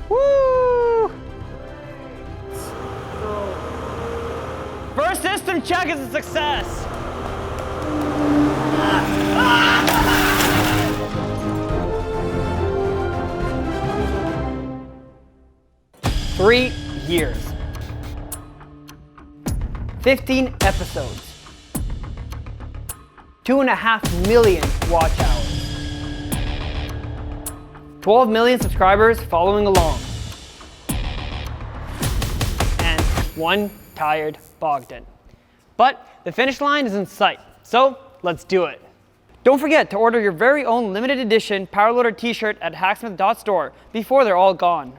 Woo! First system check is a success. 3 years. 15 episodes. 2.5 million watch hours. 12 million subscribers following along. And 1 tired Bogdan. But the finish line is in sight, so let's do it. Don't forget to order your very own limited edition Powerloader t-shirt at hacksmith.store before they're all gone.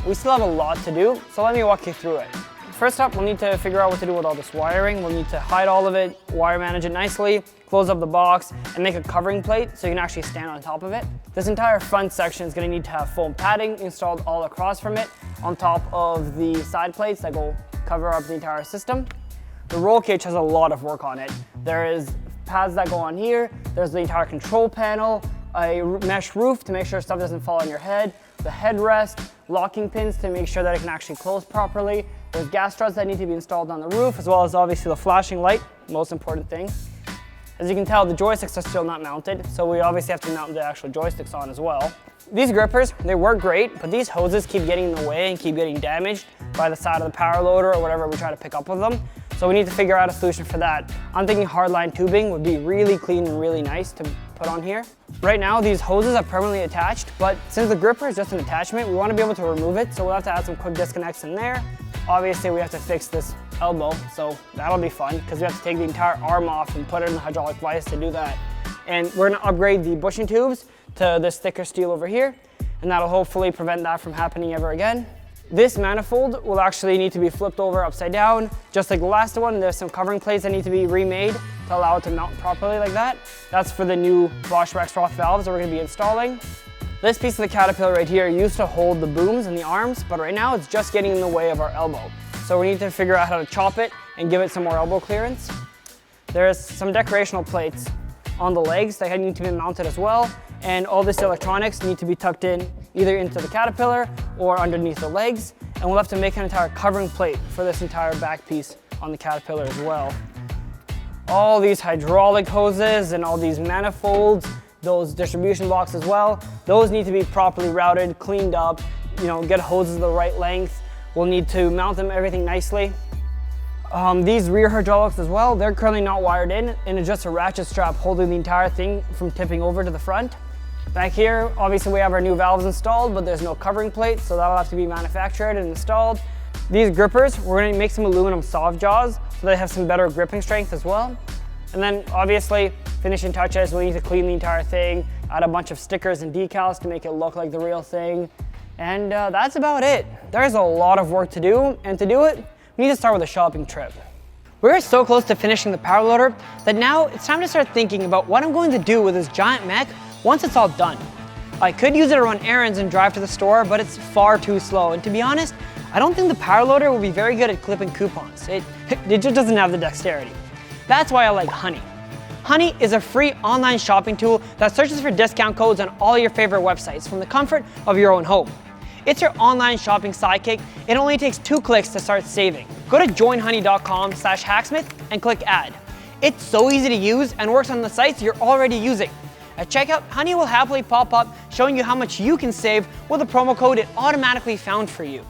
We still have a lot to do, so let me walk you through it. First up, we'll need to figure out what to do with all this wiring. We'll need to hide all of it, wire manage it nicely, close up the box, and make a covering plate so you can actually stand on top of it. This entire front section is going to need to have foam padding installed all across from it, on top of the side plates that will cover up the entire system. The roll cage has a lot of work on it. There is pads that go on here, there's the entire control panel, a mesh roof to make sure stuff doesn't fall on your head, the headrest, locking pins to make sure that it can actually close properly. There's gas struts that need to be installed on the roof, as well as obviously the flashing light, most important thing. As you can tell, the joysticks are still not mounted, so we obviously have to mount the actual joysticks on as well. These grippers, they work great, but these hoses keep getting in the way and keep getting damaged by the side of the power loader or whatever we try to pick up with them. So we need to figure out a solution for that. I'm thinking hardline tubing would be really clean and really nice to put on here. Right now, these hoses are permanently attached, but since the gripper is just an attachment, we want to be able to remove it, so we'll have to add some quick disconnects in there. Obviously, we have to fix this elbow, so that'll be fun, because we have to take the entire arm off and put it in the hydraulic vise to do that. And we're going to upgrade the bushing tubes to this thicker steel over here, and that'll hopefully prevent that from happening ever again. This manifold will actually need to be flipped over upside down, just like the last one. There's some covering plates that need to be remade to allow it to mount properly like that. That's for the new Bosch Rexroth valves that we're going to be installing. This piece of the Caterpillar right here used to hold the booms and the arms, but right now it's just getting in the way of our elbow. So we need to figure out how to chop it and give it some more elbow clearance. There's some decorational plates on the legs that need to be mounted as well, and all this electronics need to be tucked in either into the Caterpillar or underneath the legs, and we'll have to make an entire covering plate for this entire back piece on the Caterpillar as well. All these hydraulic hoses and all these manifolds, those distribution blocks as well, those need to be properly routed, cleaned up, get hoses the right length. We'll need to mount them everything nicely. These rear hydraulics as well, they're currently not wired in, and it's just a ratchet strap holding the entire thing from tipping over to the front. Back here, obviously we have our new valves installed, but there's no covering plate, so that'll have to be manufactured and installed. These grippers, we're going to make some aluminum soft jaws so they have some better gripping strength as well. And then obviously, finishing touches, we need to clean the entire thing, add a bunch of stickers and decals to make it look like the real thing. And that's about it. There's a lot of work to do, and to do it, we need to start with a shopping trip. We're so close to finishing the power loader that now it's time to start thinking about what I'm going to do with this giant mech once it's all done. I could use it to run errands and drive to the store, but it's far too slow, and to be honest, I don't think the power loader will be very good at clipping coupons. It just doesn't have the dexterity. That's why I like Honey. Honey is a free online shopping tool that searches for discount codes on all your favorite websites from the comfort of your own home. It's your online shopping sidekick. It only takes 2 clicks to start saving. Go to joinhoney.com/hacksmith and click add. It's so easy to use and works on the sites you're already using. At checkout, Honey will happily pop up showing you how much you can save with a promo code it automatically found for you.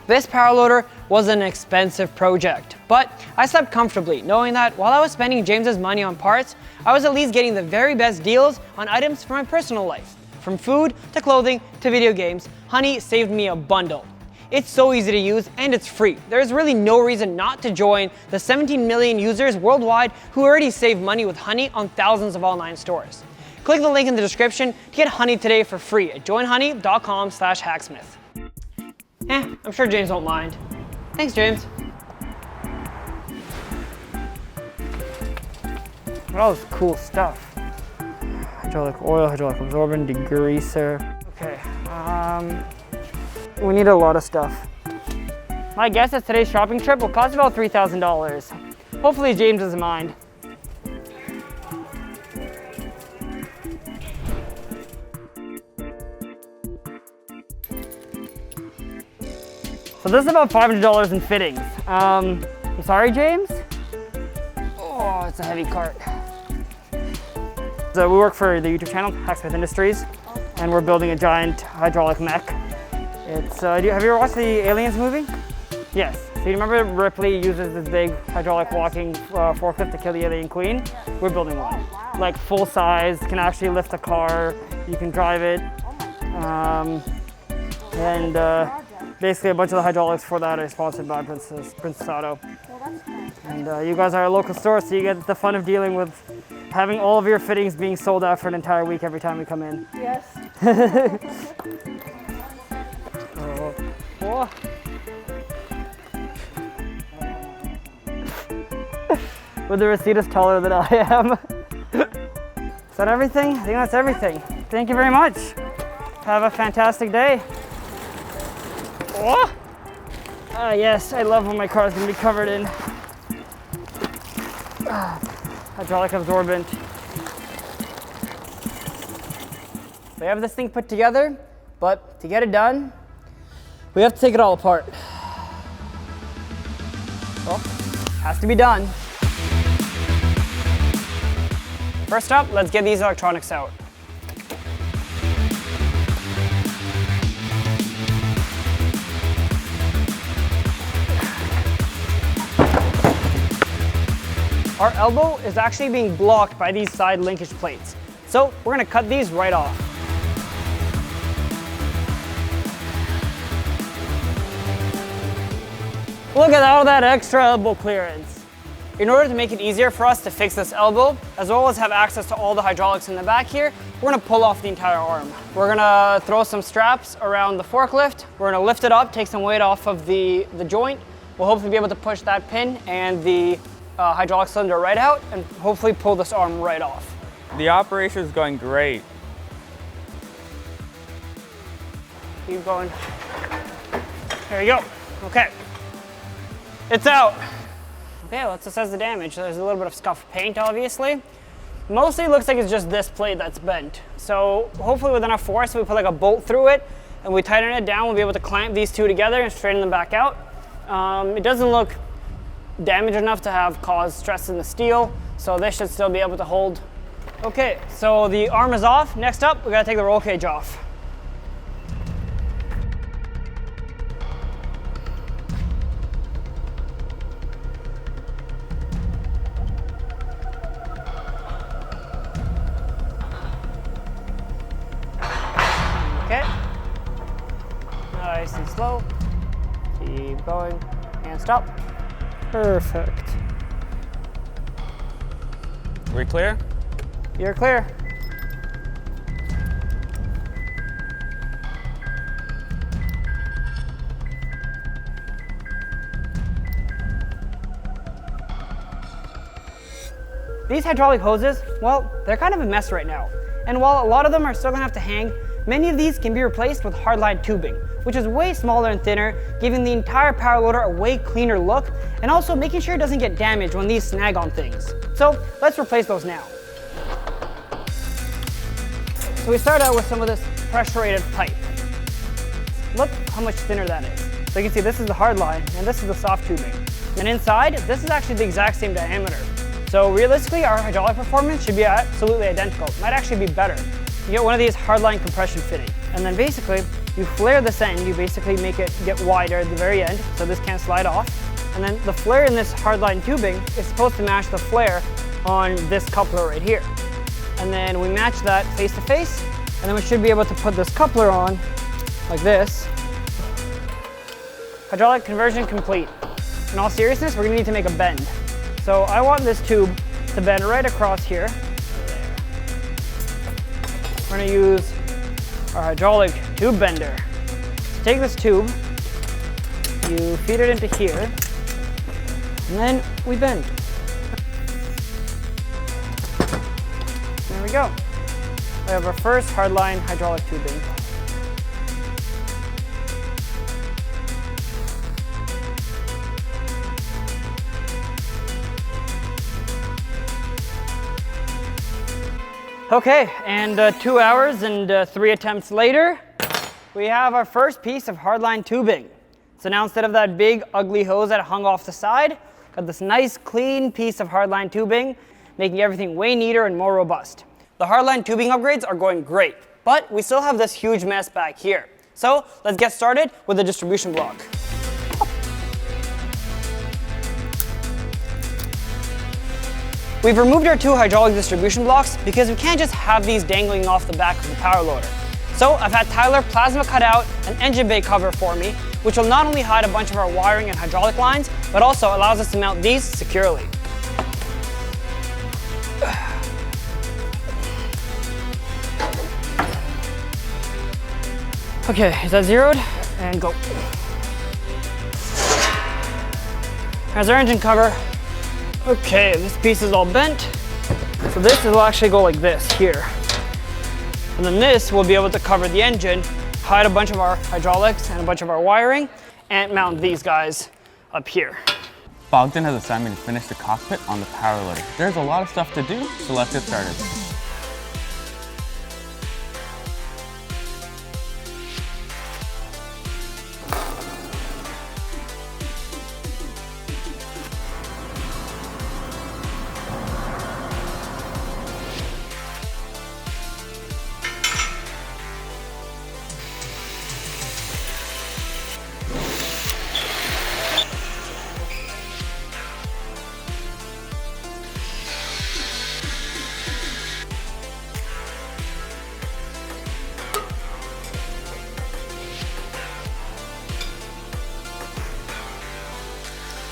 This power loader was an expensive project, but I slept comfortably knowing that while I was spending James's money on parts, I was at least getting the very best deals on items for my personal life. From food to clothing to video games, Honey saved me a bundle. It's so easy to use and it's free. There's really no reason not to join the 17 million users worldwide who already save money with Honey on thousands of online stores. Click the link in the description to get Honey today for free at joinhoney.com/hacksmith. I'm sure James won't mind. Thanks, James. Look at all this cool stuff. Hydraulic oil, hydraulic absorbent, degreaser. Okay, we need a lot of stuff. My guess is today's shopping trip will cost about $3,000. Hopefully James doesn't mind. So this is about $500 in fittings. I'm sorry, James? Oh, it's a heavy cart. So we work for the YouTube channel, Hacksmith Industries, and we're building a giant hydraulic mech. It's, have you ever watched the Aliens movie? Yes. So you remember Ripley uses this big hydraulic walking forklift to kill the alien queen? We're building one. Like full size, can actually lift a car, you can drive it. Basically a bunch of the hydraulics for that are sponsored by Princess Auto. And you guys are a local store, so you get the fun of dealing with having all of your fittings being sold out for an entire week every time we come in. Yes. Oh. But the receipt is taller than I am. Is that everything? I think that's everything. Thank you very much. Have a fantastic day. Oh. Yes, I love when my car is going to be covered in hydraulic absorbent. We have this thing put together, but to get it done, we have to take it all apart. Well, has to be done. First up, let's get these electronics out. Our elbow is actually being blocked by these side linkage plates. So we're gonna cut these right off. Look at all that extra elbow clearance. In order to make it easier for us to fix this elbow, as well as have access to all the hydraulics in the back here, we're gonna pull off the entire arm. We're gonna throw some straps around the forklift. We're gonna lift it up, take some weight off of the joint. We'll hopefully be able to push that pin and the hydraulic cylinder right out and hopefully pull this arm right off. The operation is going great. Keep going. There you go. Okay. It's out. Okay, let's assess the damage. There's a little bit of scuffed paint, obviously. Mostly it looks like it's just this plate that's bent. So hopefully with enough force, we put like a bolt through it and we tighten it down, we'll be able to clamp these two together and straighten them back out. It doesn't look damaged enough to have caused stress in the steel, so this should still be able to hold. Okay, so the arm is off. Next up, we gotta take the roll cage off. Okay, nice and slow. Keep going and stop. Perfect. We clear? You're clear. These hydraulic hoses, well, they're kind of a mess right now. And while a lot of them are still gonna have to hang, many of these can be replaced with hardline tubing, which is way smaller and thinner, giving the entire power loader a way cleaner look, and also making sure it doesn't get damaged when these snag on things. So let's replace those now. So we start out with some of this pressure-rated pipe. Look how much thinner that is. So you can see this is the hard line, and this is the soft tubing. And inside, this is actually the exact same diameter. So realistically, our hydraulic performance should be absolutely identical. It might actually be better. You get one of these hardline compression fitting, and then basically you flare this end, you basically make it get wider at the very end, so this can't slide off. And then the flare in this hardline tubing is supposed to match the flare on this coupler right here. And then we match that face to face, and then we should be able to put this coupler on like this. Hydraulic conversion complete. In all seriousness, we're gonna need to make a bend. So I want this tube to bend right across here. We're gonna use our hydraulic tube bender. So take this tube, you feed it into here, and then we bend. There we go. We have our first hardline hydraulic tubing. Okay, and 2 hours and 3 attempts later, we have our first piece of hardline tubing. So now instead of that big ugly hose that hung off the side, got this nice clean piece of hardline tubing, making everything way neater and more robust. The hardline tubing upgrades are going great, but we still have this huge mess back here. So let's get started with the distribution block. We've removed our 2 hydraulic distribution blocks because we can't just have these dangling off the back of the power loader. So I've had Tyler plasma cut out an engine bay cover for me, which will not only hide a bunch of our wiring and hydraulic lines, but also allows us to mount these securely. Okay, is that zeroed? And go. There's our engine cover. Okay, this piece is all bent. So this will actually go like this here. And then this will be able to cover the engine, hide a bunch of our hydraulics and a bunch of our wiring, and mount these guys up here. Bogdan has assigned me to finish the cockpit on the power loader. There's a lot of stuff to do, so let's get started.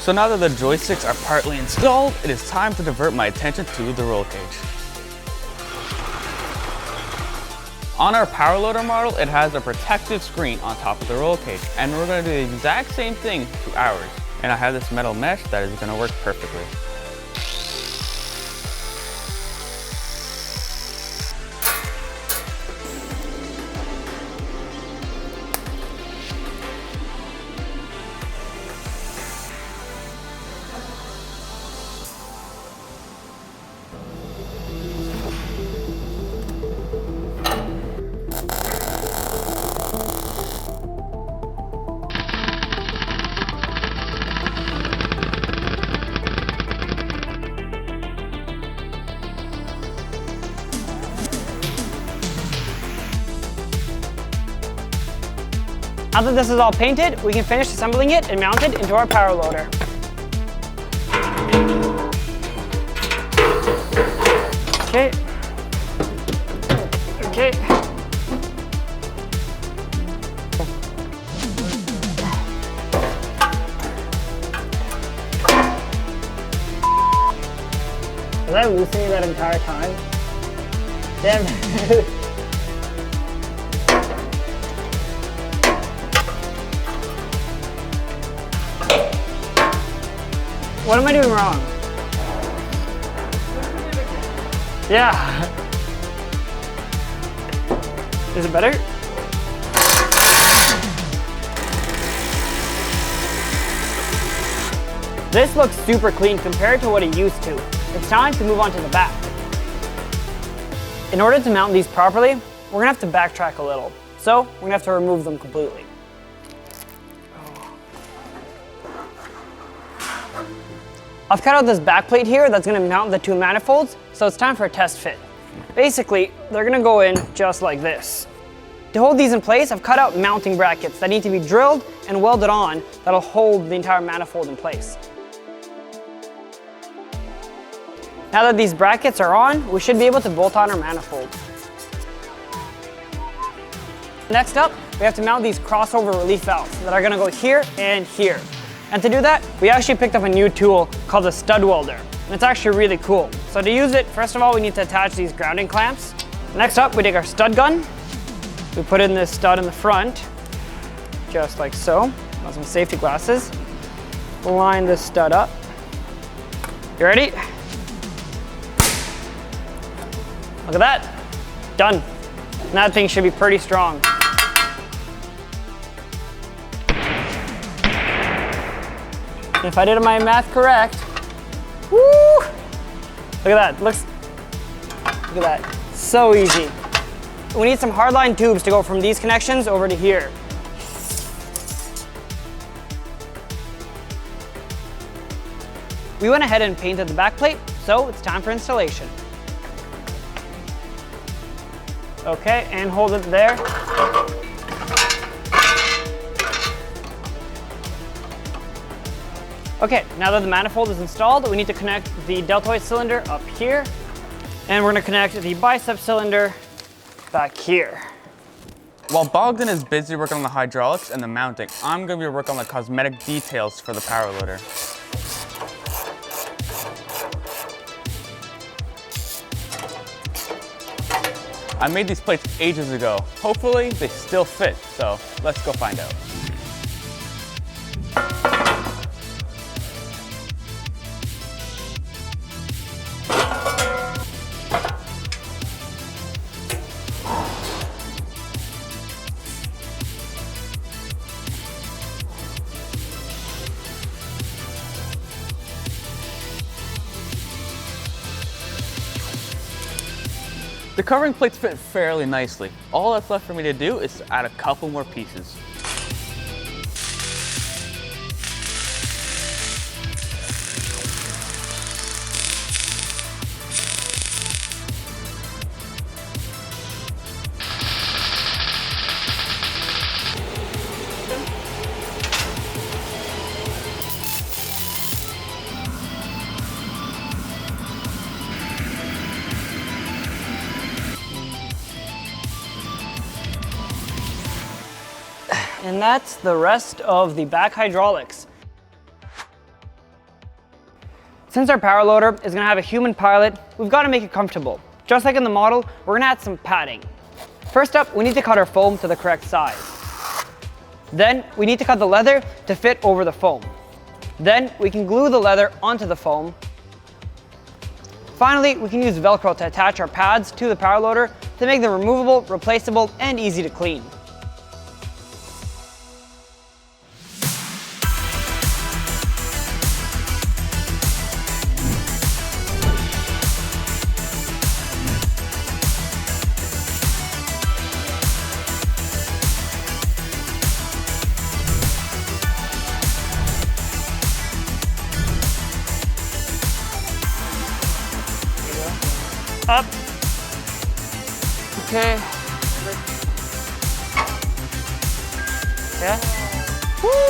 So now that the joysticks are partly installed, it is time to divert my attention to the roll cage. On our power loader model, it has a protective screen on top of the roll cage, and we're going to do the exact same thing to ours. And I have this metal mesh that is going to work perfectly. Now that this is all painted, we can finish assembling it and mount it into our power loader. Okay. Okay. Was I loosening that entire time? Damn. What am I doing wrong? Yeah. Is it better? This looks super clean compared to what it used to. It's time to move on to the back. In order to mount these properly, we're gonna have to backtrack a little. So we're gonna have to remove them completely. I've cut out this back plate here that's gonna mount the 2 manifolds, so it's time for a test fit. Basically, they're gonna go in just like this. To hold these in place, I've cut out mounting brackets that need to be drilled and welded on that'll hold the entire manifold in place. Now that these brackets are on, we should be able to bolt on our manifold. Next up, we have to mount these crossover relief valves that are gonna go here and here. And to do that, we actually picked up a new tool called a stud welder. And it's actually really cool. So to use it, first of all, we need to attach these grounding clamps. Next up, we take our stud gun. We put in this stud in the front, just like so. Got some safety glasses. Line this stud up. You ready? Look at that, done. And that thing should be pretty strong. If I did my math correct, woo! Look at that, look at that, so easy. We need some hardline tubes to go from these connections over to here. we went ahead and painted the back plate, so it's time for installation. Okay, and hold it there. Okay, now that the manifold is installed, we need to connect the deltoid cylinder up here, and we're gonna connect the bicep cylinder back here. While Bogdan is busy working on the hydraulics and the mounting, I'm gonna be working on the cosmetic details for the power loader. I made these plates ages ago. Hopefully they still fit, so let's go find out. The covering plates fit fairly nicely. All that's left for me to do is to add a couple more pieces. And that's the rest of the back hydraulics. Since our power loader is going to have a human pilot, we've got to make it comfortable. Just like in the model, we're going to add some padding. First up, we need to cut our foam to the correct size. Then we need to cut the leather to fit over the foam. Then we can glue the leather onto the foam. Finally, we can use Velcro to attach our pads to the power loader to make them removable, replaceable, and easy to clean. Up. Okay. Yeah. Woo!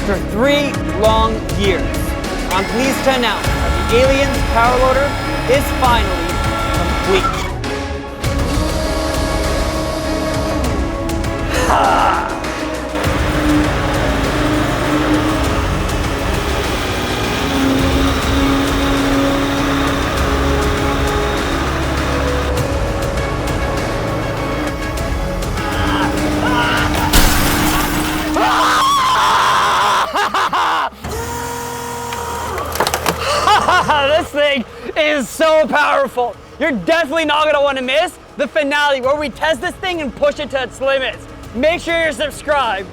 After 3 long years, I'm pleased to announce that the Aliens Power Loader is finally complete. This thing is so powerful. You're definitely not gonna want to miss the finale where we test this thing and push it to its limits. Make sure you're subscribed.